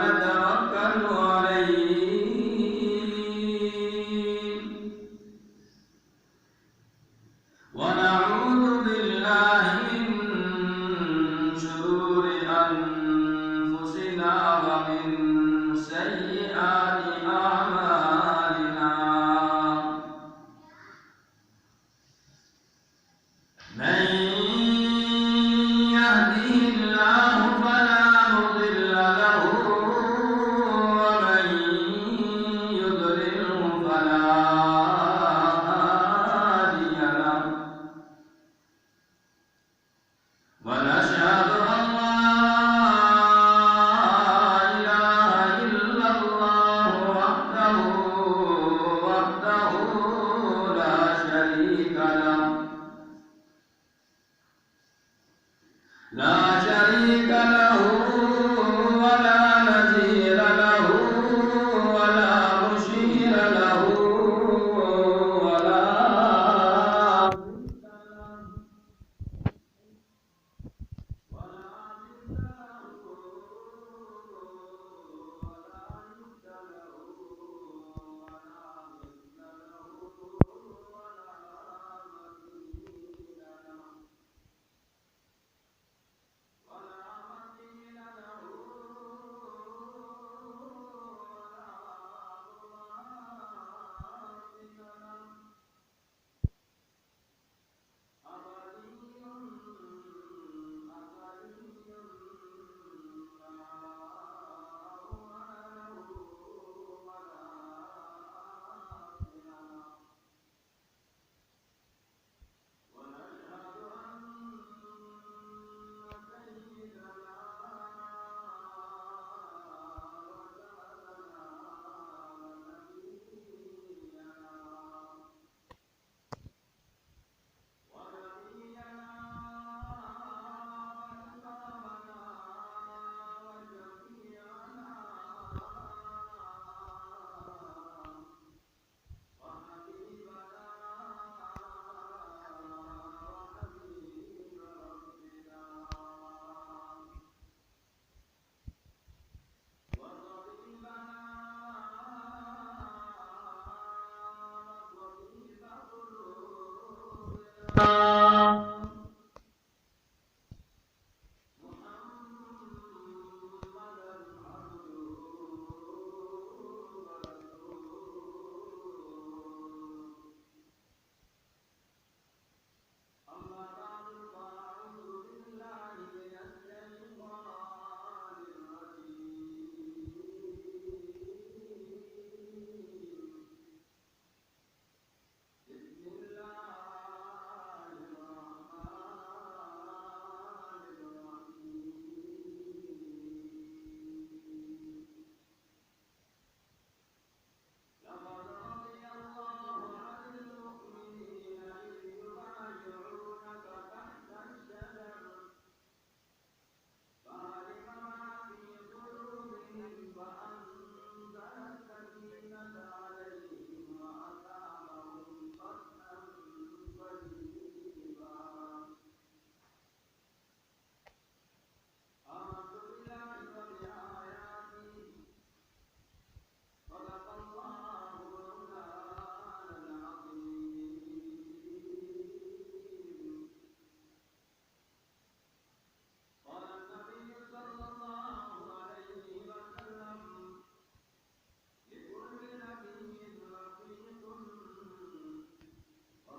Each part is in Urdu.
ونتوكل عليه ونعوذ بالله من شرور أنفسنا ومن سيئات أعمالنا من يهده الله فلا مضل له ومن يضلله فلا هادي له ونشهد أن لا إله إلا الله وحده لا شريك له ولا نذير له ولا مشير له ولا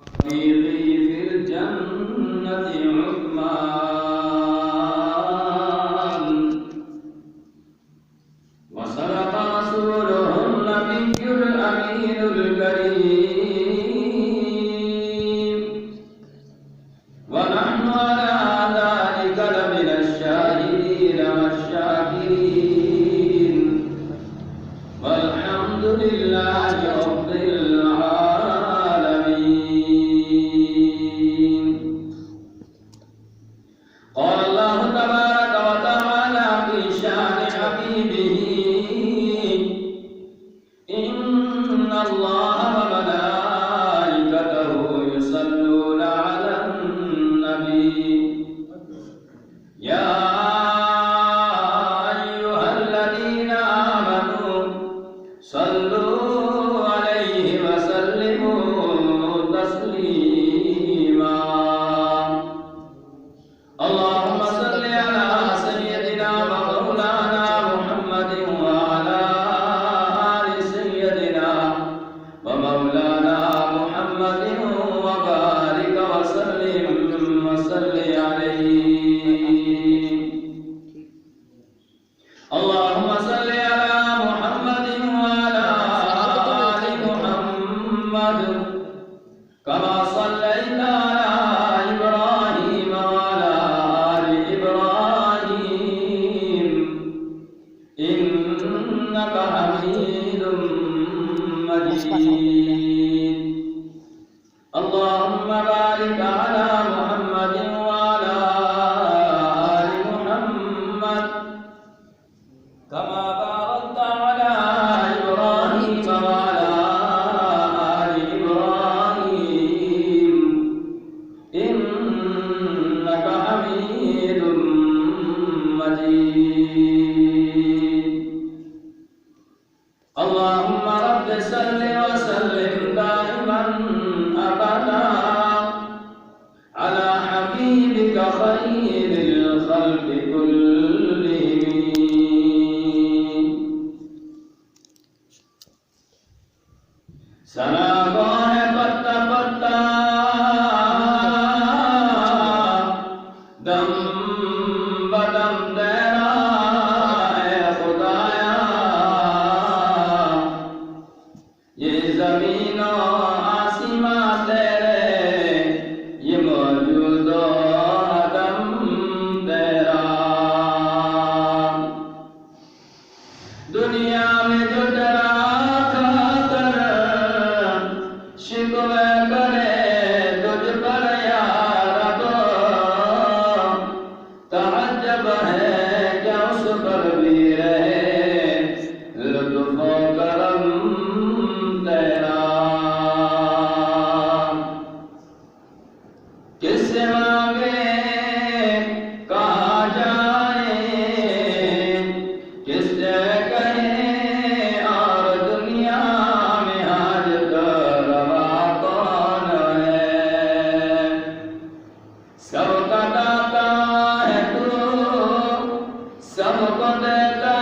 رفيقي في الجنة عثمان وصدق رسوله النبي الأمين الكريم ونحن على ذلك لمن الشاهدين والشاكرين والحمد لله رب العالمين. قال الله تبارك وتعالى في شان حبيبه إن الله وملائكته صلوا عليه وسلموا تسليما اللهم صل على سيدنا ومولانا محمد وعلى آل سيدنا ومولانا محمد وبارك وسلم وصل عليه اللهم صل على محمد وعلى آل محمد كما صليت على إبراهيم وعلى آل إبراهيم إنك حميد مجيد اللهم بارك على محمد وعلى آل محمد كما باركت على إبراهيم وعلى آل إبراهيم إنك حميد مجيد اللهم رب صل وسلم دائما أبدا على حبيبك خير الخلق كلهم سناگاہ پتا پتا دم بدم تیرا اے خدایا یہ زمین و آسمان تیرے یہ موجود و عدم تیرا دنیا میں جو ڈرا شکوے کرے تجھ پر یا رب تعجب ہے کیا اس پر بھی رہے لطف و کرم تیرا کس سے مانگے کہاں جائیں کس سے کہیں اور دنیا میں حاجت سب کا داتا ہے تو سب کو دیتا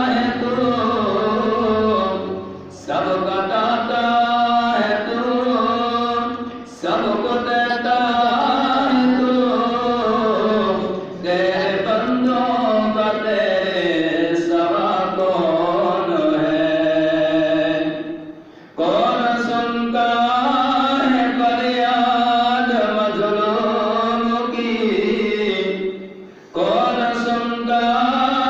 ہے تو سب کا داتا ہے تو سب کو دیتا ہے تو تیرے بندوں کا تیرے سوا کون ہے کون سنتا ہے فریاد مظلوم کون سنتا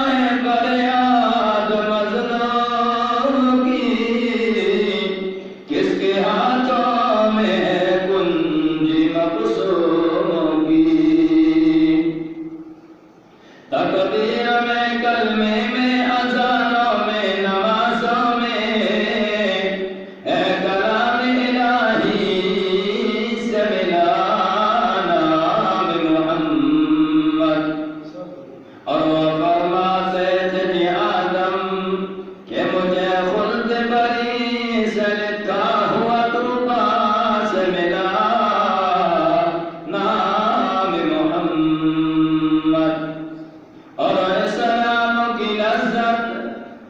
ہے فریاد مظلوم کی کس کے ہاتھوں میں ہے کنجی مقصوم کی تقدیر میں کلمے میں اذانوں میں نمازوں میں اے کلام الہی سے ملا نام محمد اور وہ فرماتے تھے آدم کہ مجھے خلد بری سے لکھا ہوا تو پاس ملا نام محمد اور اسلام کی لذت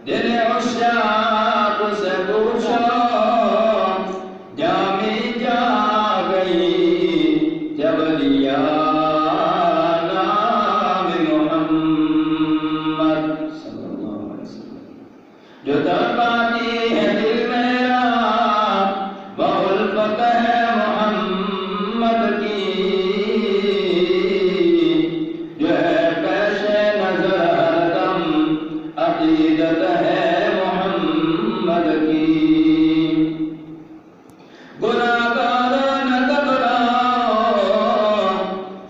دل عشاق سے پوچھو جامی جا گئی جب لیا نام محمد صلی اللہ علیہ وسلم جو تڑپاتی ہے دل میرا وہ الفت ہے محمد کی جو ہے پیش نظر ہردم عقیدت ہے محمد کی گناہگاروں نہ گھبراؤ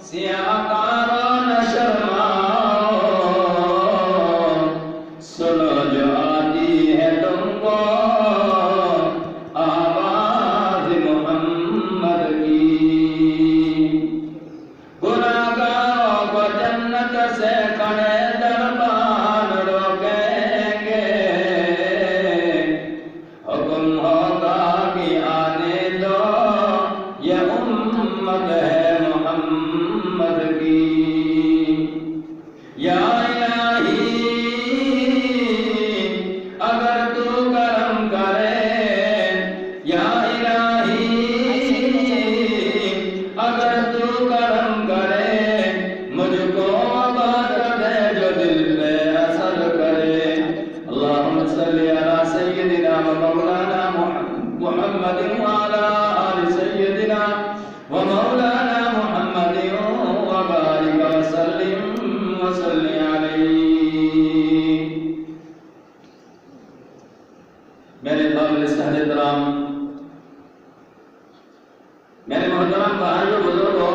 سیاہکاروں نہ شرماؤ سنو جو آتی ہے تم کو آواز محمد کی گناہگاروں کو جنت سے کھڑے دربان روکیں گے میرے قابل احترام، میرے محترم بھائیوں بزرگوں،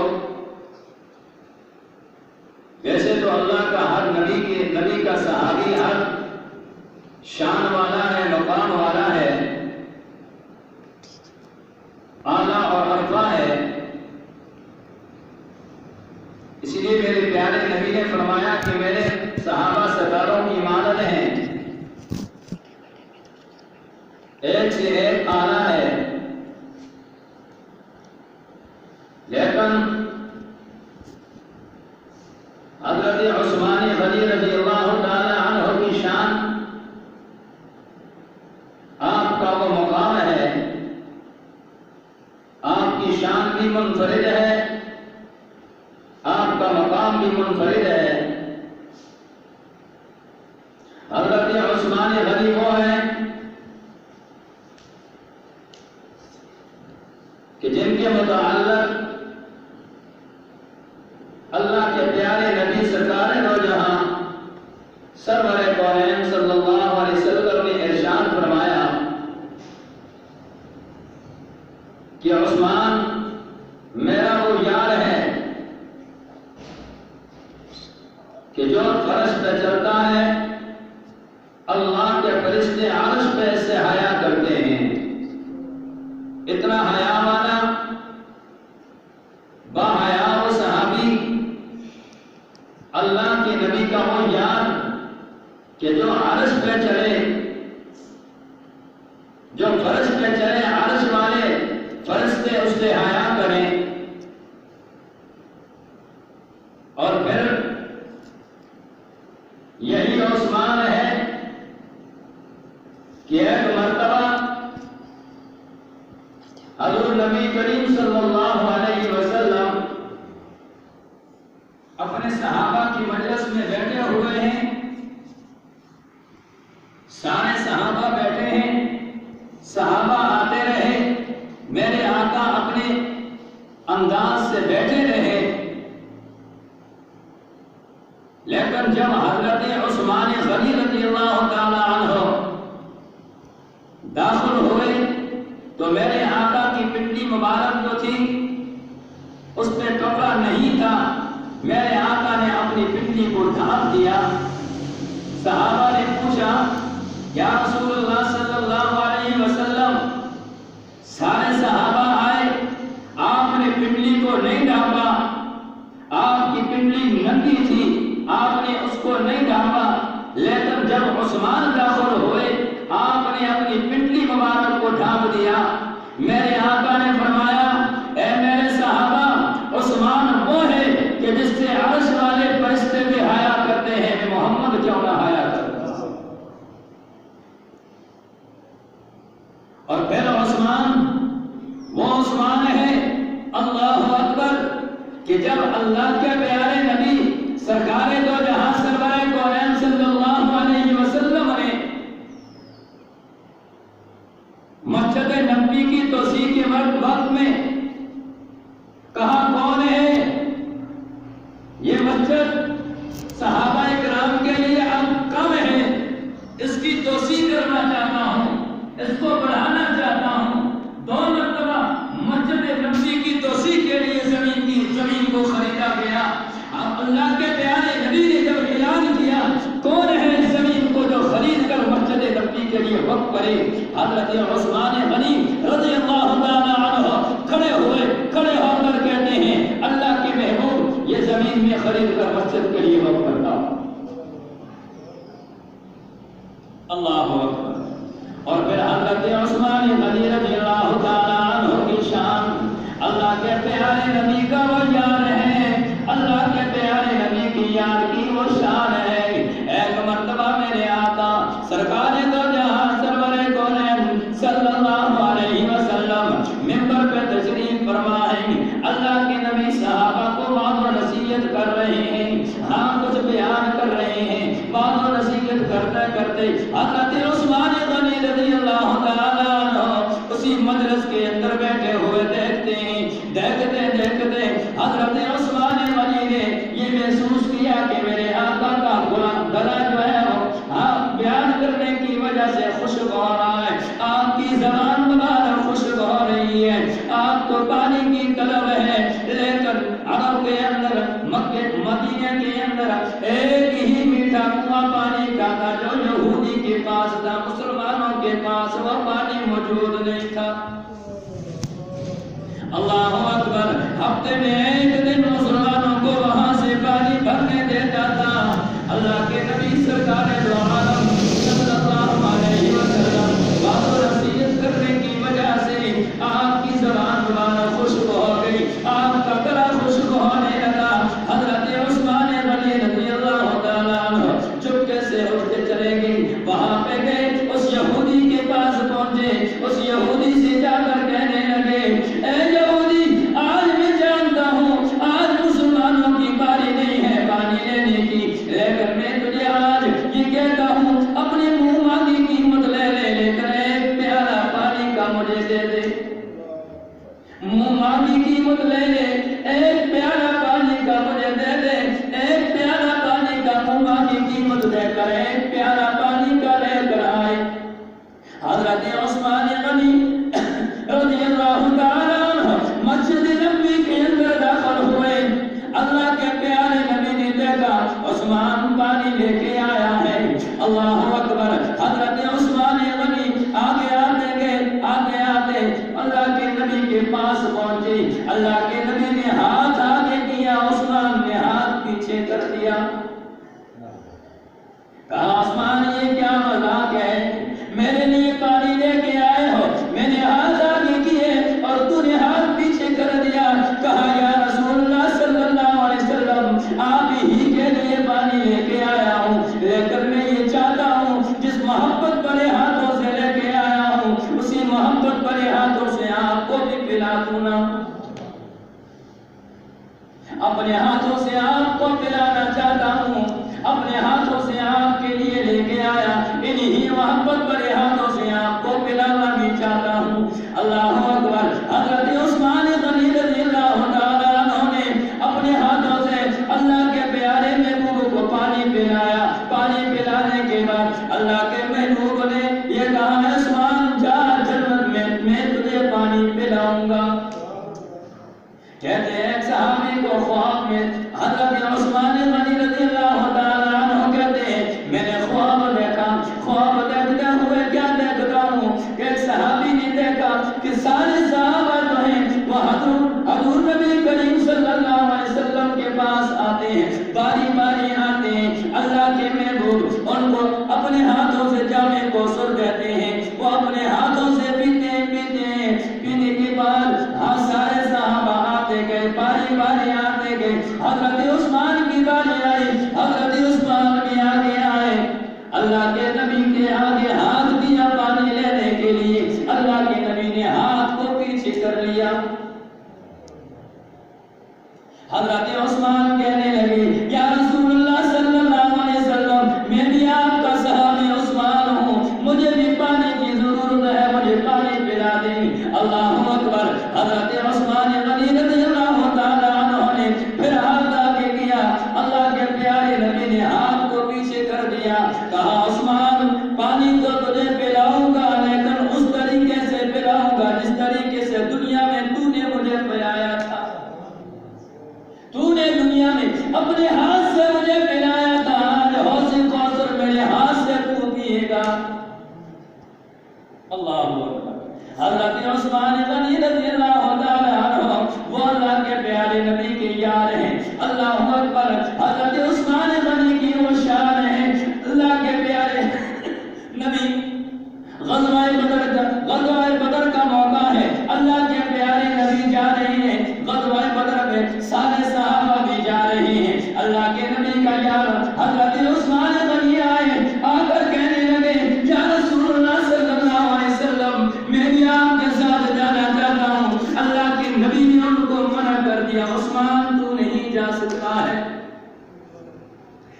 ویسے تو اللہ کا ہر نبی کا صحابی ہر شان والا ہے، مقام والا ہے، اعلیٰ اور عرفہ ہے۔ اسی لیے میرے پیارے نبی نے فرمایا کہ میرے صحابہ سرداروں کی مانند ہیں، ایک سے ایک اعلیٰ ہے، لیکن حضرت عثمان غنی رضی اللہ تعالی عنہ کی شان، آپ کا وہ مقام ہے، آپ کی شان بھی منفرد ہے، آپ کا مقام بھی منفرد ہے۔ حضرت عثمان غنی وہ ہیں کہ جن کے متعلق اللہ کے پیارے نبی سرکار دو جہاں سرور کونین صلی اللہ علیہ وسلم نے ارشاد فرمایا کہ عثمان میرا وہ یار ہے کہ جو فرش پہ چلتا ہے اللہ کے فرشتے عرش پہ اس سے حیا کرتے ہیں۔ اتنا حیا والا با حیا و صحابی اللہ کے نبی کا وہ یار کہ جو عرش پہ چلے، جو فرش پہ چلے، عرش والے فرشتے اس سے حیا کریں۔ اور پھر یہی عثمان ہے کہ ایک مرتبہ حضور نبی کریم صلی اللہ علیہ وسلم اپنے صحابہ کی مجلس میں بیٹھے ہوئے ہیں، سارے صحابہ بیٹھے ہیں، صحابہ آتے رہے، میرے آقا اپنے انداز سے بیٹھے رہے، لیکن جب حضرت عثمان غنی رضی اللہ تعالی عنہ داخل ہوئے تو میرے آقا کی پنڈلی مبارک جو تھی اس پہ کپڑا نہیں تھا، میرے آقا نے اپنی پنڈلی کو ڈھانپ دیا۔ صحابہ نے پوچھا یا رسول اللہ صلی اللہ علیہ وسلم، سارے صحابہ آئے، آپ نے پنڈلی کو نہیں ڈھانپا، آپ کی پنڈلی ننگی تھی، آپ نے اس کو نہیں ڈھانپا، لیکن جب عثمان داخل ہوئے آپ نے اپنی پنڈلی مبارک کو ڈھانپ دیا۔ میرے آقا نے فرمایا اے میرے صحابہ، عثمان وہ ہے کہ جس سے عرش والے فرشتے بھی حیا کرتے ہیں، محمد کیوں نہ حیا کرتا؟ اور پھر عثمان وہ عثمان ہے، اللہ اکبر، کہ جب اللہ کے پیارے نبی سرکار دو جہاں سرور کونین صلی اللہ علیہ وسلم نے مسجد نبوی کی توسیع کے وقت میں کہا کون ہے یہ مسجد صحابہ کرام کے لیے اب کم ہے، اس کی توسیع کرنا چاہتا ہوں، اس کو بڑھانا چاہتا ہوں۔ دو مرتبہ مسجد نبوی کی توسیع کے لیے زمین کو خریدا گیا۔ اب اللہ کے پیارے نبی نے جب اعلان کیا کون ہے اس زمین کو جو خرید کر مسجد نبوی کے لیے وقف کرے، حضرت عثمان غنی رضی اللہ تعالی عنہ کھڑے ہو کر کہتے ہیں اللہ کے محبوب یہ زمین میں خرید کر مسجد کے لیے وقف کرتا ہوں۔ اللہ اکبر۔ اور پھر حضرت عثمان غنی رضی اللہ تعالی عنہ کی شان، اللہ کے پیارے نبی کا وہ یار ہے، اللہ کے پیارے نبی کی یار کی وہ شان ہے۔ ایک مرتبہ میرے آقا سرکار دو جہاں سرور کونین صلی اللہ علیہ وسلم منبر پہ تشریف فرما ہے، اللہ کے نبی صحابہ کو وعظ و نصیحت کر رہے ہیں، ہاں کچھ بیان کر رہے ہیں، وعظ و نصیحت کرتے کرتے حضرت عثمان غنی رضی اللہ تعالی عنہ اسی مجلس کے اندر بیٹھے ہوئے دیکھتے ہیں، دیکھتے حضرت عثمان غنی نے یہ محسوس کیا کہ میرے آقا کا گلا جو ہے بیان کرنے کی وجہ سے خشک ہو رہا ہے، آپ کی زبان مبارک خشک ہو رہی ہے، آپ کو پانی کی طلب ہے، لیکن عرب کے اندر مکہ مدینہ کے اندر ایک ہی میٹھا کنواں پانی کا تھا جو یہودی کے پاس تھا، مسلمانوں کے پاس وہ پانی موجود نہیں تھا۔ اللہ اکبر، ہفتے میں ایک دن مسلمانوں کو وہاں سے پانی بھرنے دیتا تھا۔ اللہ کے نبی سرکار دو عالم صلی اللہ علیہ وسلم بات و نصیحت کرنے کی وجہ سے آپ کی زبان مبارک خشک ہو گئی، آپ کا گلا خشک ہونے لگا۔ حضرت عثمان غنی رضی اللہ تعالیٰ عنہ چپکے سے اٹھ کے چلے گئے، وہاں پہ گئے، اس یہودی کے پاس پہنچے، اس یہودی سے جا کر کہنے لگے، اے یہودی، آج میں جانتا ہوں آج مسلمانوں کی باری نہیں ہے پانی لینے کی، لیکن میں تجھے آج یہ کہتا ہوں اپنے منہ مانگی قیمت لے لے، لیکن ایک پیالہ پانی کا مجھے دے دے۔ منہ مانگی قیمت لے لے، ایک پیالہ پانی کا مجھے دے دے، ایک پیالہ پانی کا منہ مانگی قیمت دے کر ایک پیالہ پانی کا لے کر آئے۔ حضرت عثمان غنی رضی اللہ تعالیٰ عنہ مسجد نبوی کے اندر داخل ہوئے، اللہ کے پیارے نبی نے دیکھا عثمان پانی لے کے آیا ہے، اللہ اکبر۔ حضرت عثمان غنی آگے آتے گئے، آگے آتے اللہ کے نبی کے پاس پہنچے، اللہ کے نبی نے ہاتھ آگے کیا، عثمان نے ہاتھ پیچھے کر دیا، کہا عثمان یہ کیا مذاق ہے، میرے لیے پانی لے کے آئے ہو، میں نے ہاتھ آگے کیے اور تو نے ہاتھ پیچھے کر دیا۔ کہا یا رسول اللہ صلی اللہ علیہ وسلم، آپ ہی کے لیے پانی لے کے آیا ہوں، لیکن میں یہ چاہتا ہوں جس محبت بڑے ہاتھوں سے لے کے آیا ہوں اسی محبت بڑے ہاتھوں سے آپ کو بھی پلا دوں نا، اپنے ہاتھوں سے آپ کو پلانا چاہتا ہوں، اپنے ہاتھوں سے آپ کے لیے لے کے آیا، انہی محبت بڑے ہاتھوں سے آپ کو پلانا بھی چاہتا ہوں۔ اللہ اکبر۔ حضرت عثمان غنی رضی اللہ تعالیٰ عنہ نے اپنے ہاتھوں سے اللہ کے پیارے محبوب کو پانی پلایا، پانی پلانے کے بعد اللہ کے محبوب نے یہ کہا عثمان جا جنت میں تجھے پانی پلاؤں گا۔ کہتے ہیں ایک صحابی کو خواب میں حضرت عثمان غنی رضی اللہ تعالیٰ عنہ کہتے ہیں میں نے خواب دیکھا، خواب دیکھتے ہوئے کیا دیکھتا ہوں کہ ایک صحابی نے دیکھا کہ سارے صحابہ جو ہیں وہ حضور نبی کریم صلی اللہ علیہ وسلم کے پاس آتے ہیں، باری باری آتے ہیں، اللہ کے محبوب ان کو اپنے ہاتھوں سے جامع کوثر دیتے ہیں، وہ اپنے ہاتھوں سے پیتے ہیں، پینے کے بعد سارے صحابہ آتے گئے، باری باری آتے گئے، حضرت عثمان کی باری آئی، حضرت عثمان بھی آگے آئے، اللہ کے نبی کے آگے ہاتھ دیا پانی لینے کے لیے، اللہ کے نبی نے ہاتھ کو پیچھے کر لیا۔ حضرت عثمان کہنے لگے یا رسول اللہ صلی اللہ علیہ وسلم، میں بھی آپ کا صحابی عثمان ہوں، مجھے بھی پانی کی ضرورت ہے، مجھے پانی پلا دیں۔ اللہ اکبر۔ حضرت عثمان غنی رضی اللہ تعالیٰ عنہ نے پھر ہاتھ آگے کیا، اللہ کے پیارے نبی نے ہاتھ کو پیچھے کر دیا، کہا عثمان پانی تو تجھے پلاؤں گا لیکن اس طریقے سے پلاؤں گا جس طریقے سے دنیا میں تو نے مجھے پلایا تھا، تو نے دنیا میں اپنے ہاتھ سے مجھے پلایا تھا، آج حوض کوثر میرے ہاتھ سے تو پیے گا۔ اللہ اکبر۔ حضرت عثمان غنی رضی اللہ تعالیٰ عنہ وہ اللہ کے پیارے نبی کے یار ہیں، اللہ اکبر۔ حضرت عثمان غنی کی وہ شان ہے، اللہ کے پیارے نبی غزوہ بدر کا موقع ہے، اللہ کے پیارے نبی جا رہے ہیں غزوہ بدر میں، سارے صحابہ بھی جا رہے ہیں، اللہ کے نبی کا یار حضرت عثمان غنی آئے، آ کر کہنے لگے یا رسول اللہ صلی اللہ علیہ وسلم، میں بھی آپ کے ساتھ جانا چاہتا ہوں۔ اللہ کے نبی نے ان کو منع کر دیا، عثمان تو نہیں جا سکتا ہے۔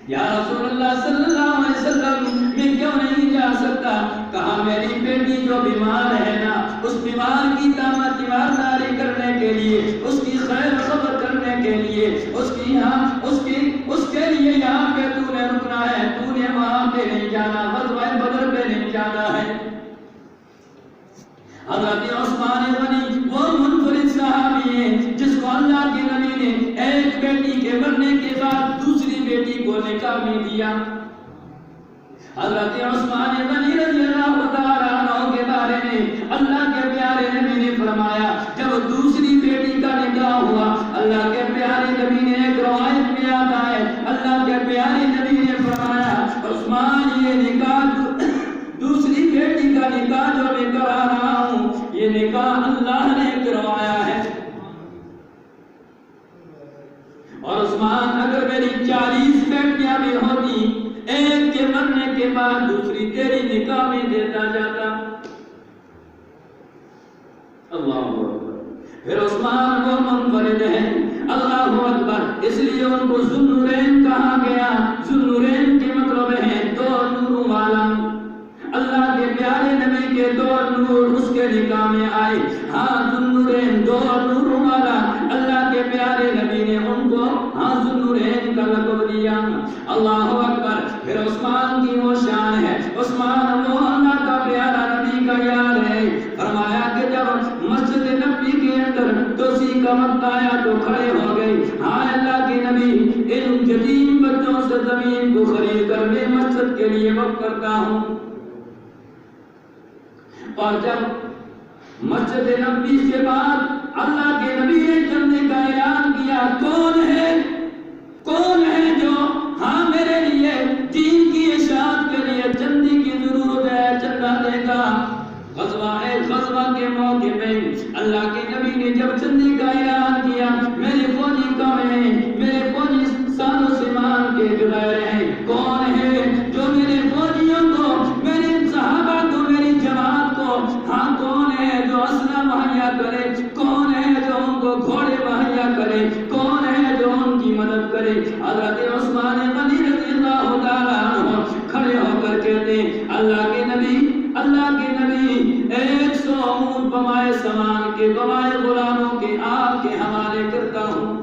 یا رسول اللہ صلی اللہ علیہ وسلم، میں کیوں نہیں جا سکتا؟ کہا میری بیٹی جو بیمار ہے نا، اس بیمار کی تیمارداری کرنے کے لیے، اس کی خیر خبر کرنے کے لیے، اس کے لیے یہاں پہ تو نے رکنا ہے، تو نے وہاں پہ نہیں جانا، غزوہ بدر پہ نہیں جانا۔ کو نکاح میں دیا۔ حضرت عثمان غنی رضی اللہ تعالیٰ عنہ کے بارے میں اللہ کے پیارے نبی نے فرمایا، جب دوسری بیٹی کا نکاح ہوا، اللہ کے پیارے نبی نے ایک روایت میں آتا ہے، اللہ کے پیارے نبی نے فرمایا عثمان یہ نکاح دوسری بیٹی کا نکاح جو میں کرا رہا ہوں یہ نکاح اللہ نے کروایا ہے، اور عثمان اگر میری 40 بیٹیاں بھی ہوتی ایک کے مرنے کے بعد دوسری تیری نکاح میں دیتا جاتا۔ اللہ اکبر۔ پھر عثمان وہ منفرد ہے، اللہ اکبر، اس لیے ان کو ذوالنورین کہا گیا۔ ذوالنورین کے مطلب ہے دو نوروں والا۔ اللہ کے پیارے نبی کے دو نور اس کے نکاح میں آئے، ہاں ذوالنورین دو نوروں والا، اللہ کے پیارے نبی نے ان کو ہاں ذوالنورین کا لقب دیا۔ اللہ اکبر۔ پھر عثمان کی وہ شان ہے، عثمان وہ اللہ کا پیارا نبی کا یار ہے، فرمایا کہ جب مسجد نبی کے اندر توسیع کا وقت آیا تو کھڑے ہو گئے، ہاں اللہ کے نبی ان یتیم بچوں سے زمین کو خرید کر میں مسجد کے لیے وقف کرتا ہوں۔ اور جب مسجد نبی کے بعد اللہ کے نبی نے چندے کا اعلان کیا، کون ہے جو ہاں میرے لیے دین کی اشاعت کے لیے چندی کی ضرورت ہے، چندہ دے گا۔ غزوہ کے موقع پہ اللہ کے نبی نے جب چندی کا اعلان کیا، میرے فوجی کم ہیں، میرے فوجی سان و سمان کے بغیر ہیں، کون ہے جو میرے فوجیوں کو، میرے صحابہ کو، میری جماعت کو ہاں کون ہے جو اسلحہ مہیا کرے، کون ہے جو ان کو گھوڑے مہیا کرے، کون ہے جو ان کی مدد کرے۔ حضرت عثمان غنی رضی اللہ تعالیٰ عنہ کھڑے ہو کر کہتے ہیں اللہ کے نبی 100 اونٹ بمائے سامان کے، بمائے غلاموں کے آپ کے حوالے کرتا ہوں۔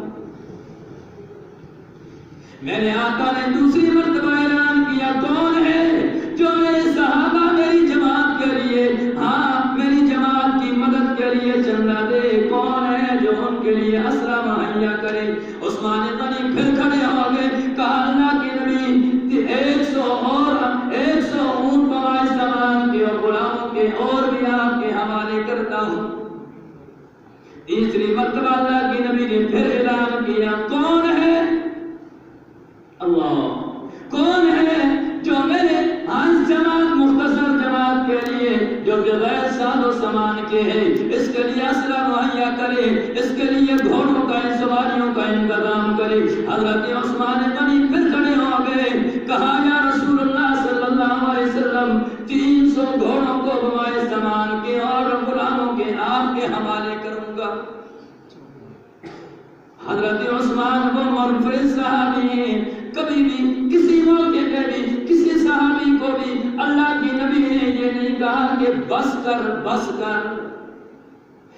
میں نے آقا نے دوسری مرتبہ اعلان کیا، کون ہے جو میرے صحابہ میری جماعت کے لیے ہاں میری جماعت کی مدد کے لیے چندہ دے، کون ہے جو ان کے لیے اسلحہ مہیا کرے۔ عثمان غنی پھر کھڑے ہو گئے، کہا اللہ کے نبی 100 اونٹ بمائے سامان کے اور غلاموں کے اور بھی آپ کے حوالے کرتا ہوں۔ تیسری مرتبہ اللہ کے نبی نے پھر اعلان کیا، کون ہے اللہ، کون ہے جو میرے آج جماعت مختصر جماعت کے لیے جو بغیر ساز و سامان کے ہے اس کے لیے اسلحہ مہیا کرے، اس کے لیے گھوڑوں کا سواریوں کا انتظام کرے۔ حضرت عثمان غنی پھر کھڑے ہو گئے، کہا یا رسول اللہ صلی اللہ علیہ وسلم 300 گھوڑوں کو بمائے سامان کے اور غلاموں کے آپ کے حوالے کروں گا۔ حضرت عثمان وہ منفرد صحابی ہیں، کبھی بھی کسی موقع پہ بھی کسی صحابی کو بھی اللہ کے نبی نے یہ نہیں کہا کہ بس کر،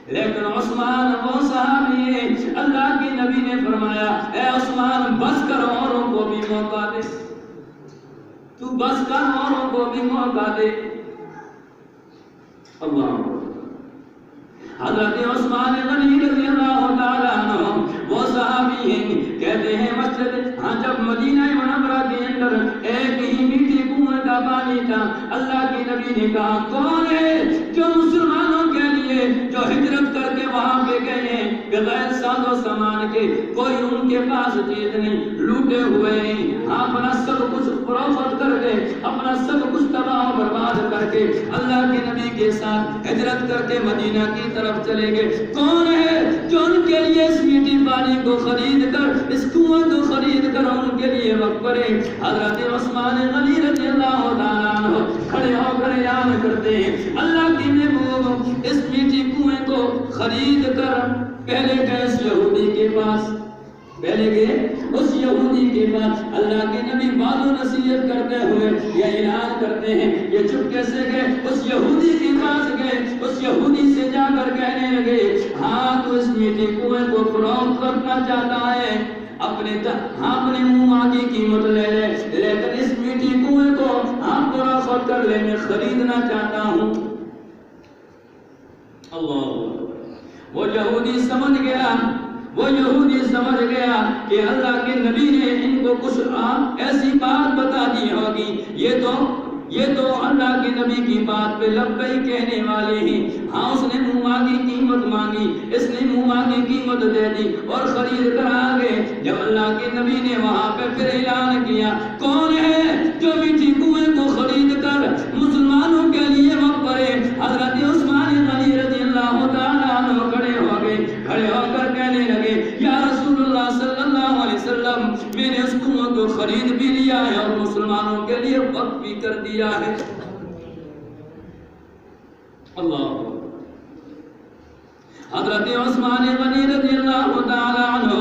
لیکن عثمان وہ صحابی ہیں اللہ کے نبی نے فرمایا اے عثمان بس کر، اوروں کو بھی موقع دے، تو بس کر اوروں کو بھی موقع دے۔ اللہ حضرت عثمان غنی رضی اللہ تعالیٰ عنہ وہ صحابی ہیں، کہتے ہیں مسجد ہاں جب مدینہ منورہ کے اندر ایک ہی میٹھی کنویں کا پانی تھا، اللہ کے نبی نے کہا کون ہے جو مسلمانوں کے لیے جو ہجرت کر کے وہاں پہ گئے ہیں بغیر ساز و سامان کے، کوئی ان کے پاس چیز نہیں، لوٹے ہوئے ہیں، اپنا سب کچھ فروخت کر کے اپنا سب کچھ تباہ و برباد کر کے اللہ کے نبی کے ساتھ ہجرت کر کے مدینہ کی طرف چلے گئے، کون ہے جو ان کے لیے اس میٹھی پانی کو خرید کر اس کنویں کو خرید کر ان کے لیے وقف کرے؟ حضرت عثمان غنی رضی اللہ تعالیٰ عنہ کھڑے ہو کر اعلان کرتے ہیں اللہ کی محبوب اس میٹھی کنویں کو خرید کر پہلے گئے اس یہودی کے پاس، اللہ کے نبی بات و نصیحت کرتے ہوئے یہ اعلان کرتے ہیں، یہ چپکے سے گئے اس یہودی کے پاس گئے، اس یہودی سے جا کر کہنے لگے ہاں تو اس میٹھی کنویں کو فروخت کرنا چاہتا ہے، اپنے منہ آگے قیمت لے لے، لیکن اس میٹھی کنویں کو ہم فروخت کر لے، میں خریدنا چاہتا ہوں۔ اللہ وہ یہودی سمجھ گیا وہ یہودی سمجھ گیا کہ اللہ کے نبی نے ان کو کچھ ایسی بات بتا دی ہوگی، یہ تو اللہ کے نبی کی بات پہ لبیک کہنے والے ہیں۔ ہاں اس نے منہ مانگی قیمت مانگی، اس نے منہ مانگی قیمت دے دی اور خرید کر آ گئے۔ جب اللہ کے نبی نے وہاں پہ پھر اعلان کیا، کون ہے جو میٹھی کنویں کو خرید کر مسلمانوں کے لیے وقف کرے؟ حضرت عثمان غنی رضی اللہ تعالیٰ عنہ کھڑے ہو کر کہنے لگے، یا رسول اللہ صلی اللہ علیہ وسلم، میں نے اس کنویں کو خرید بھی لیا ہے اور مسلمانوں کے لیے وقف بھی کر دیا ہے۔ اللہ حضرت عثمان غنی رضی اللہ تعالیٰ عنہ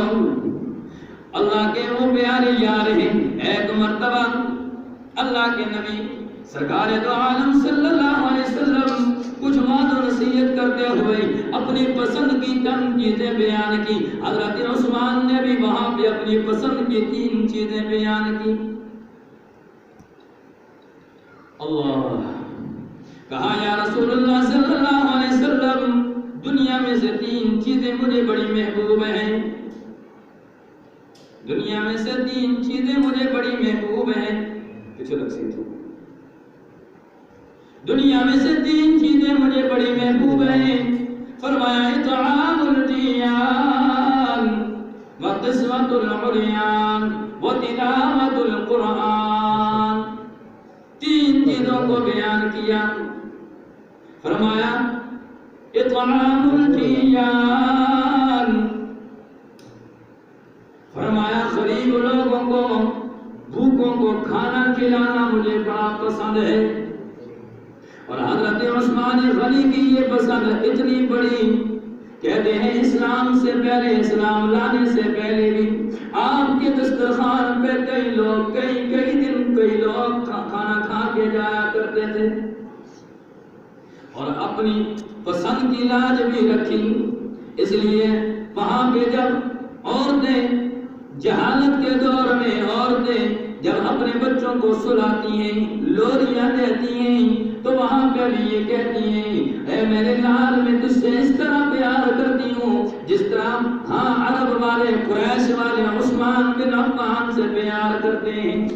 اللہ کے وہ پیارے یار ہیں۔ ایک مرتبہ اللہ کے نبی سرکار دو عالم صلی اللہ علیہ وسلم کچھ وعد و نصیحت کرتے ہوئے اپنی پسند کی چند چیزیں بیان کی۔ حضرت عثمان نے بھی وہاں پہ اپنی پسند کی 3 چیزیں بیان کی۔ اللہ کہا، یا رسول اللہ صلی اللہ علیہ وسلم، دنیا میں سے 3 چیزیں مجھے بڑی محبوب ہیں، دنیا میں سے 3 چیزیں مجھے بڑی محبوب ہیں۔ پیچھے لگ سی تھی، دنیا میں سے 3 چیزیں مجھے بڑی محبوب ہیں۔ فرمایا، اطعام الجیان وقسمت العریان وتلاوت القرآن۔ 3 چیزوں کو بیان کیا۔ فرمایا، اطعام الجیان، فرمایا غریب لوگوں کو، بھوکوں کو کھانا کھلانا مجھے بڑا پسند ہے۔ اور حضرت عثمان غنی کی یہ پسند اتنی بڑی، کہتے ہیں اسلام سے پہلے، اسلام لانے سے پہلے بھی آپ کے دسترخوان پہ کئی لوگ کئی دن کئی لوگ کھانا کھا کے جایا کرتے تھے اور اپنی پسند کی لاج بھی رکھی۔ اس لیے وہاں پہ جب عورتیں جہالت کے دور میں عورتیں جب اپنے بچوں کو سلاتی ہیں، لوریاں دیتی ہیں، تو وہاں پہ بھی یہ کہتی ہیں، اے میرے لال، میں تجھ سے اس طرح پیار کرتی ہوں جس طرح عرب والے قریش والے عثمان بن عفان سے پیار کرتے ہیں۔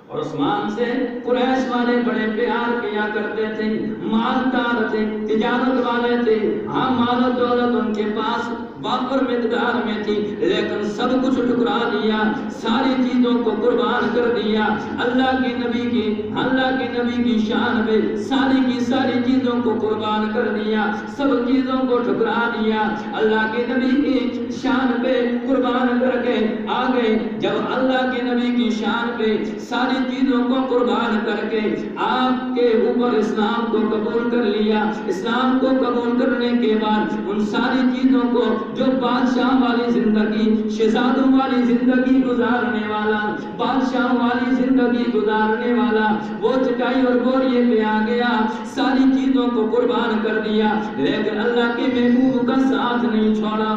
اور عثمان سے قریش والے بڑے پیار کیا کرتے تھے، مالدار تھے، تجارت والے تھے، مال و دولت ان کے پاس وافر مقدار میں تھی، لیکن سب کچھ ٹکرا دیا، ساری چیزوں کو قربان کر دیا۔ اللہ کے نبی کی شان میں ساری کی ساری چیزوں کو قربان کر دیا، سب چیزوں کو ٹکرا دیا، اللہ کے نبی کی شان پہ قربان کر کے آ گئے۔ جب اللہ کے نبی کی شان پہ ساری چیزوں کو قربان کر کے آپ کے اوپر اسلام کو قبول کر لیا، اسلام کو قبول کرنے کے بعد ان ساری چیزوں کو جو بادشاہ والی زندگی، شہزادوں والی زندگی گزارنے والا، بادشاہ والی زندگی گزارنے والا، وہ چٹائی اور بوریے پہ آ گیا، ساری چیزوں کو قربان کر دیا، لیکن اللہ کے محبوب کا ساتھ نہیں چھوڑا،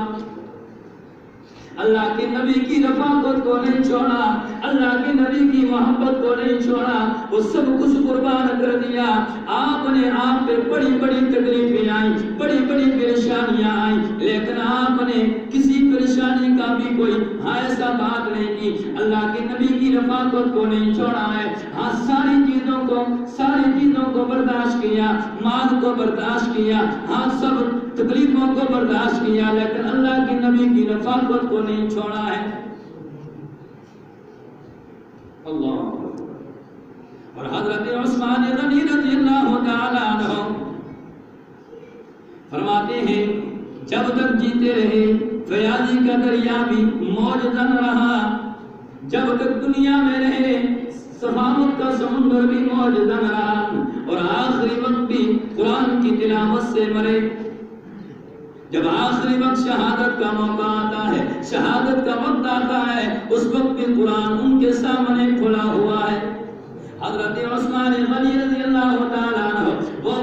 اللہ کے نبی کی رفاقت کو نہیں چھوڑا، اللہ کے نبی کی محبت کو نہیں چھوڑا، وہ سب کچھ قربان کر دیا۔ آپ نے آپ پہ بڑی بڑی تکلیفیں آئیں، بڑی بڑی پریشانیاں آئیں، لیکن آپ نے کسی پریشانی کا بھی کوئی ایسا بات نہیں کی، اللہ کے نبی کی رفاقت کو نہیں چھوڑا ہے۔ ہاں ساری چیزوں کو برداشت کیا، مال کو برداشت کیا، ہاں سب تکلیفوں کو برداشت کیا، لیکن اللہ کے نبی کی رفاقت کو نہیں چھوڑا ہے۔ اللہ اور حضرت عثمان غنی رضی اللہ تعالی عنہ فرماتے ہیں، جب تک جیتے رہے فیاضی کا دریا بھی موج زن رہا، جب تک دنیا میں رہے سخاوت کا سمندر بھی موج زن رہا، اور آخری وقت بھی قرآن کی تلاوت سے مرے۔ جب آخری وقت شہادت کا موقع آتا ہے، شہادت کا وقت آتا ہے، اس وقت بھی قرآن ان کے سامنے کھلا ہوا ہے۔ حضرت عثمان غنی رضی اللہ تعالیٰ عنہ وہ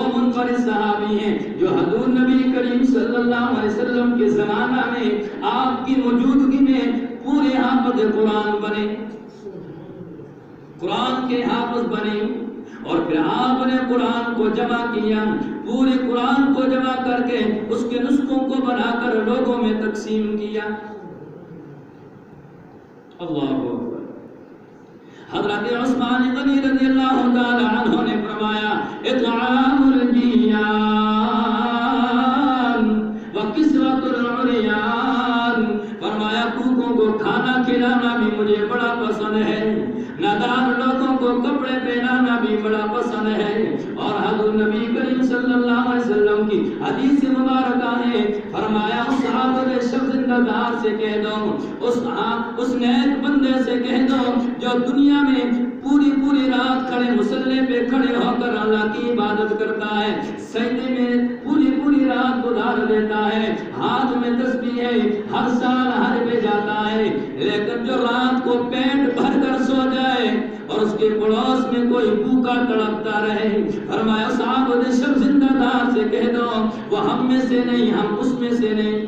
منفرد صحابی ہیں جو حضور نبی کریم صلی اللہ علیہ وسلم کے زمانہ میں آپ کی موجودگی میں پورے حافظ قرآن بنے، قرآن کے حافظ بنے، اور پھر آپ نے قرآن کو جمع کیا، پورے قرآن کو جمع کر کے اس کے نسخوں کو بنا کر لوگوں میں تقسیم کیا۔ اللہ اکبر۔ حضرت عثمان غنی رضی اللہ تعالی عنہ نے فرمایا اطعام الجیان وکسوۃ العریان، فرمایا بھوکوں کو کھانا کھلانا بھی مجھے بڑا پسند ہے، نادار لوگوں کو کپڑے پہنانا بھی بڑا پسند ہے۔ اور حضرت نبی کریم صلی اللہ علیہ وسلم کی حدیث مبارکہ ہے، فرمایا اس عابد شب زندہ دار سے کہہ دو، اس نیک بندے سے کہہ دو جو دنیا میں پوری رات کھڑے مصلی پہ کھڑے ہو کر اللہ کی عبادت کرتا ہے، سجدے میں پوری رات گزار دیتا ہے، ہاتھ میں تسبیح ہے، ہر سال حج پہ جاتا ہے، لیکن جو رات کو پیٹ بھر کر سو جائے اور اس کے پڑوس میں کوئی بھوکا تڑپتا رہے، فرمایا صاحب شب زندہ دار سے کہہ دو وہ ہم میں سے نہیں، ہم اس میں سے نہیں۔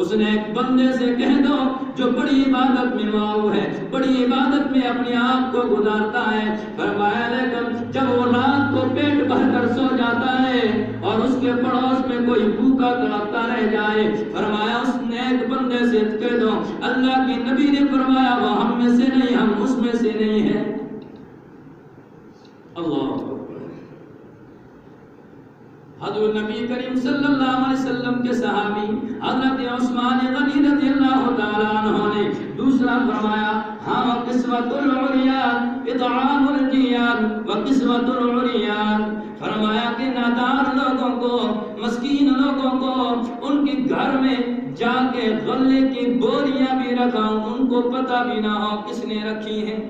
اس نے ایک بندے سے کہہ دو جو بڑی عبادت میں معروف ہے، بڑی عبادت میں اپنے آپ کو گزارتا ہے، فرمایا لیکن جب وہ رات کو پیٹ بھر کر سو جاتا ہے اور اس کے پڑوس میں کوئی بھوکا تڑپتا رہ جائے، فرمایا اس نیک بندے سے کہہ دو اللہ کے نبی نے فرمایا وہ ہم میں سے نہیں، ہم اس میں سے نہیں ہے۔ اللہ حضرت نبی کریم صلی اللہ علیہ وسلم کے صحابی حضرت عثمان غنی رضی اللہ تعالی عنہ نے دوسرا فرمایا ہاں قسمت العریان اطعام الجیان وقسمت العریان، فرمایا کہ نادار لوگوں کو، مسکین لوگوں کو ان کے گھر میں جا کے غلے کی بوریاں بھی رکھاؤں، ان کو پتہ بھی نہ ہو کس نے رکھی ہیں،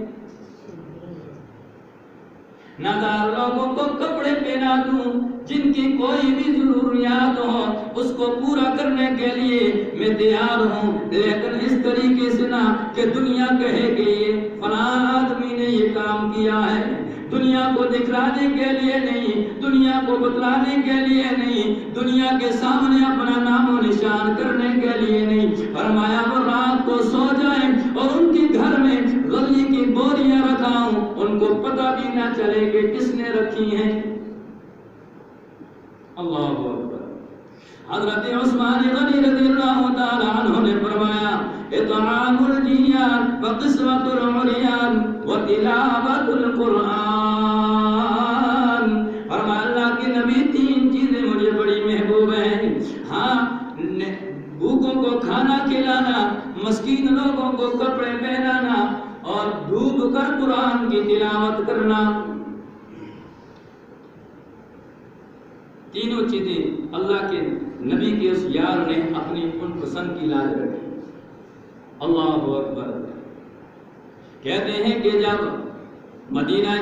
نادار لوگوں کو کپڑے پہنا دوں، جن کی کوئی بھی ضروریات ہو اس کو پورا کرنے کے لیے میں تیار ہوں، لیکن اس طریقے سے نہ کہ دنیا کہے کہ یہ فلاں آدمی نے یہ کام کیا ہے، دنیا کو دکھلانے کے لیے نہیں، دنیا کو بتلانے کے لیے نہیں، دنیا کے سامنے اپنا نام و نشان کرنے کے لیے نہیں، فرمایا وہ رات کو سو جائیں اور ان کے گھر میں غلے کی بوریاں رکھاؤں، ان کو پتہ بھی نہ چلے کہ کس نے رکھی ہیں۔ اللہ اکبر۔ حضرت عثمان غنی رضی اللہ تعالی عنہ نے فرمایا اطعام الجیان وقسمت العریان وتلاوت القرآن، فرمایا اللہ کے نبی تین چیزیں مجھے بڑی محبوب ہیں، ہاں بھوکوں کو کھانا کھلانا، مسکین لوگوں کو کپڑے پہنانا اور ڈوب کر قرآن کی تلاوت کرنا، تینوں چیزیں اللہ کے نبی کے اس یار نے اپنی ان پسند کی لاج رکھی۔ اللہ اکبر۔ کہتے ہیں کہ جب مدینہ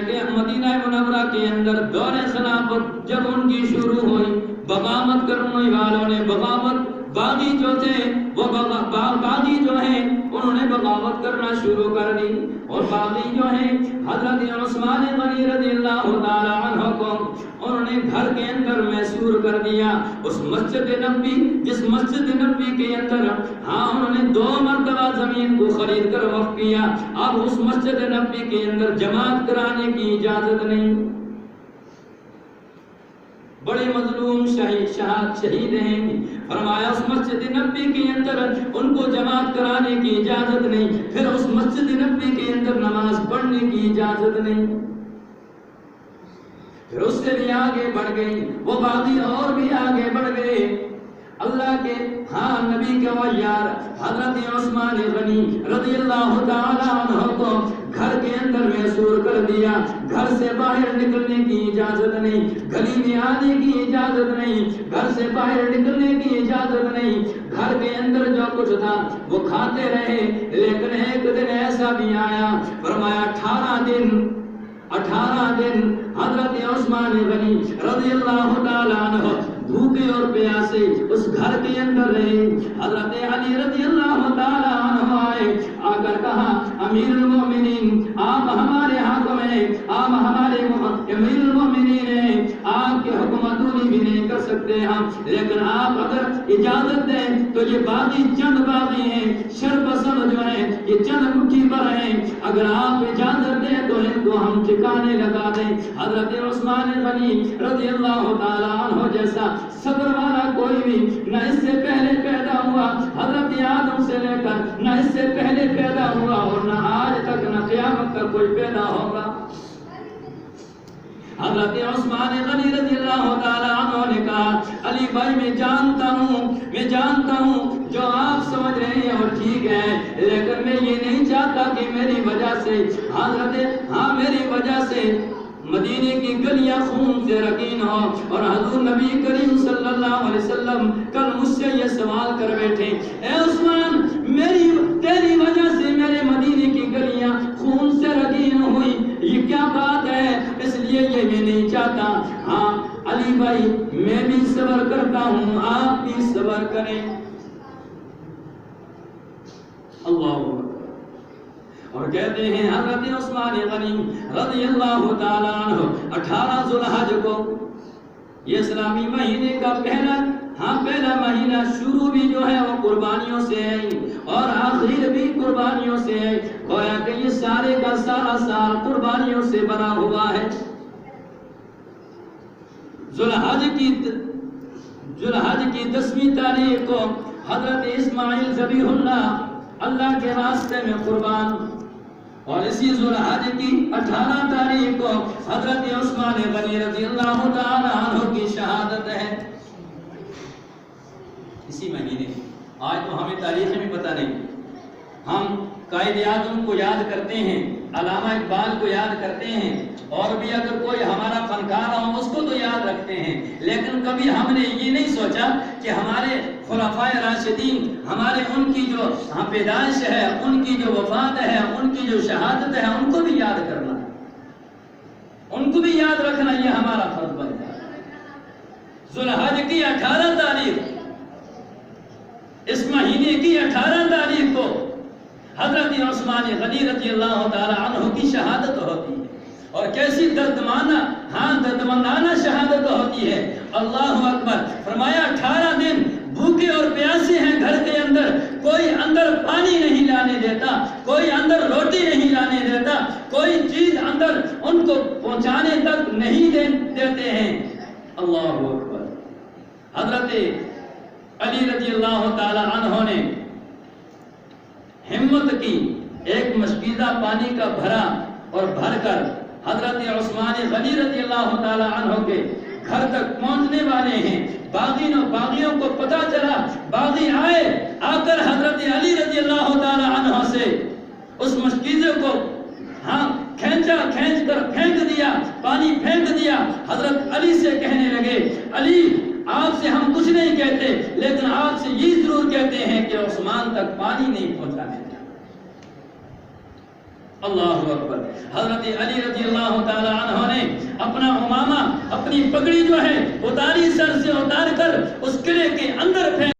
منورہ کے اندر دور خلافت جب ان کی شروع ہوئی، بغاوت کرنے والوں نے بغاوت، باغی جو تھے وہ باغی جو ہیں انہوں نے بغاوت کرنا شروع کر دی، اور باغی جو ہیں حضرت عثمان غنی رضی اللہ تعالی عنہ کو انہوں نے گھر کے اندر محصور کر دیا، اس مسجد نبوی جس مسجد نبوی کے اندر ہاں انہوں نے 2 مرتبہ زمین کو خرید کر وقف کیا، اب اس مسجد نبوی کے اندر جماعت کرانے کی اجازت نہیں، بڑے مظلوم شہید ہیں، فرمایا اس مسجد نبوی کے اندر ان کو جماعت کرانے کی اجازت نہیں، پھر اس مسجد نبوی کے اندر نماز پڑھنے کی اجازت نہیں، پھر اس سے بھی آگے بڑھ گئی، وہ باغی اور بھی آگے بڑھ گئے، اللہ کے ہاں نبی کے ویار حضرت عثمان غنی رضی اللہ تعالی عنہ کو گھر کے اندر محصور کر دیا، گھر سے باہر نکلنے کی اجازت نہیں، گلی میں آنے کی اجازت نہیں، گھر سے باہر نکلنے کی اجازت نہیں، گھر کے اندر جو کچھ تھا وہ کھاتے رہے، لیکن ایک دن ایسا بھی آیا، فرمایا 18 دن حضرت عثمان غنی رضی اللہ تعالی عنہ بھوکے اور پیاسے اس گھر کے اندر رہے، حضرت علی رضی اللہ تعالی عنہ آئے، آ کر کہا امیر المومنین آپ ہمارے حاکم ہیں، آپ ہمارے امیر المومنین ہیں، آپ کے حکم ادونی بھی نہیں کر سکتے ہم، لیکن آپ اگر اجازت دیں تو یہ باغی چند باغی ہیں، شر پسند جو ہیں یہ چند مٹھی پر ہیں، اگر آپ اجازت دیں تو ان کو ہم ٹھکانے لگا دیں۔ حضرت عثمان غنی رضی اللہ تعالیٰ عنہ جیسا صبر والا کوئی بھی نہ اس سے پہلے پیدا ہوا، حضرت آدم سے لے کر نہ اس سے پہلے پیدا ہوا اور نہ آج تک نہ قیامت کا کوئی پیدا ہوگا۔ حضرت عثمان غنی رضی اللہ تعالیٰ عنہ نے کہا علی بھائی میں جانتا ہوں جو آپ سمجھ رہے ہیں وہ ٹھیک ہے، لیکن میں یہ نہیں چاہتا کہ میری وجہ سے میری وجہ سے مدینے کی گلیاں خون سے رنگین ہو اور حضور نبی کریم صلی اللہ علیہ وسلم کل مجھ سے یہ سوال کر بیٹھے اے عثمان تیری وجہ سے میرے مدینے کی گلیاں خون سے رنگین ہوئی، یہ کیا بات ہے؟ اس لیے یہ میں نہیں چاہتا۔ ہاں علی بھائی میں بھی صبر کرتا ہوں، آپ بھی صبر کریں۔ اللہ اکبر۔ اور کہتے ہیں حضرت عثمان غنی رضی اللہ تعالیٰ عنہ 18 ذو الحج کو، یہ اسلامی مہینے کا پہلا مہینہ شروع بھی جو ہے وہ قربانیوں سے ہے اور آخر بھی قربانیوں سے ہے، گویا کہ یہ سارے کا سارا سال قربانیوں سے بنا ہوا ہے۔ ذو الحج کی 10ویں تاریخ کو حضرت اسماعیل ذبیح اللہ کے راستے میں قربان، اور اسی ذو الحج کی 18 تاریخ کو حضرت عثمان غنی رضی اللہ تعالی عنہ کی شہادت ہے۔ اسی مہینے آج تو ہمیں تاریخ میں پتہ نہیں، ہم قائد اعظم کو یاد کرتے ہیں، علامہ اقبال کو یاد کرتے ہیں، اور بھی اگر کوئی ہمارا فنکار ہو اس کو تو یاد رکھتے ہیں، لیکن کبھی ہم نے یہ نہیں سوچا کہ ہمارے خلفائے راشدین، ہمارے ان کی جو پیدائش ہے، ان کی جو وفات ہے، ان کی جو شہادت ہے، ان کو بھی یاد کرنا، ان کو بھی یاد رکھنا، یہ ہمارا فرض بنتا ہے۔ ذو الحج کی 18 تاریخ، اس مہینے کی 18 تاریخ کو حضرت عثمان غنی رضی اللہ تعالی عنہ کی شہادت ہوتی ہے، اور کیسی دردمندانہ شہادت ہوتی ہے۔ اللہ اکبر۔ فرمایا 18 دن بھوکے اور پیاسے ہیں گھر کے اندر، کوئی اندر پانی نہیں لانے دیتا، کوئی اندر روٹی نہیں لانے دیتا، کوئی چیز اندر ان کو پہنچانے تک نہیں دیتے ہیں۔ اللہ اکبر۔ حضرت علی رضی اللہ تعالی عنہ نے ہمت کی، ایک مشکیزہ پانی کا بھرا اور بھر کر حضرت عثمان غنی رضی اللہ تعالی عنہ کے گھر تک پہنچنے والے ہیں۔ باغیوں کو پتا چلا، باغی آئے، آ کر حضرت علی رضی اللہ تعالی عنہ سے اس مشکیزے کو کھینچ کر پھینک دیا، پانی پھینک دیا۔ حضرت علی سے کہنے لگے علی آپ سے ہم کچھ نہیں کہتے، لیکن آپ سے یہ ضرور کہتے ہیں کہ عثمان تک پانی نہیں پہنچانے دیا۔ اللہ اکبر۔ حضرت علی رضی اللہ تعالی عنہ نے اپنا امامہ، اپنی پگڑی جو ہے اتاری، سر سے اتار کر اس قلعے کے اندر پھینک